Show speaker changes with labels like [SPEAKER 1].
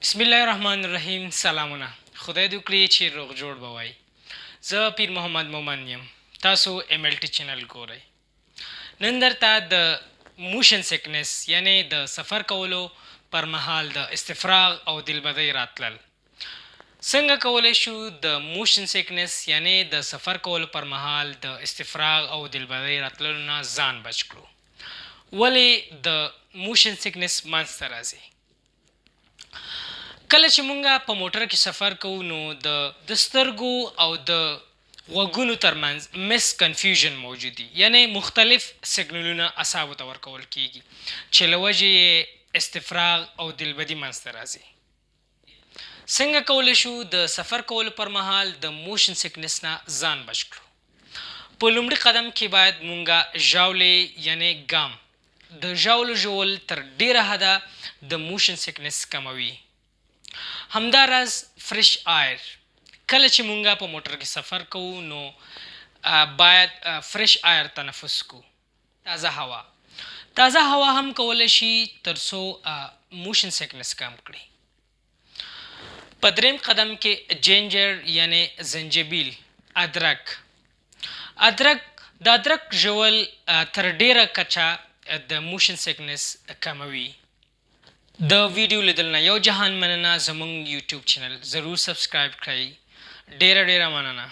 [SPEAKER 1] بسم الله الرحمن الرحیم. سلامونه. خدای دې وکړي چې روغ جوړ به وای. زه پیر محمد مومن یم. تاسو ایم ایل ټي چینل ګورئ. نن درته د موشن سیکنس یعنی د سفر کولو پر مهال د استفراغ او دلبدۍ راتلل. څنګه کولی شو د موشن سیکنس یعنی د سفر کولو پر مهال د استفراغ او دلبدۍ راتللو نه ځان بچ کړو؟ ولې د موشن سیکنس منځته راځي؟ کله چې مونږ په موټر کې سفر کوو نو د سترګو او د غوږونو ترمنځ مس کنفیوژن موجود دي، یعنی مختلف سیګنلونه اعصابو ته ورکول کیږي چې له وجې یې استفراغ او دلبدي منځته راځي. څنګه کولی شو د سفر کولو پر مهال د موشن سیکنس نه ځان بچ کړو؟ په لومړي قدم کې باید مونږ ژاولې یعنی ګام د ژاولو ژول تر ډیره حده د موشن سیکنس کموي. همداراز فرش آیر، کله چې مونږ په موټر کې سفر کوو نو باید فرش آیر تنفس کو، تازه هوا هم کولی شي تر څو موشن سیکنس کم کړي. په دریم قدم کې جینجر یعنی زنجبیل، ادرک د ادرک ژول تر ډیره کچه د موشن سیکنس کموي. د ویډیو لیدل نه یو جهان مننه. زموږ یوټیوب چینل ضرور سبسکرایب کړئ. ډیره مننه.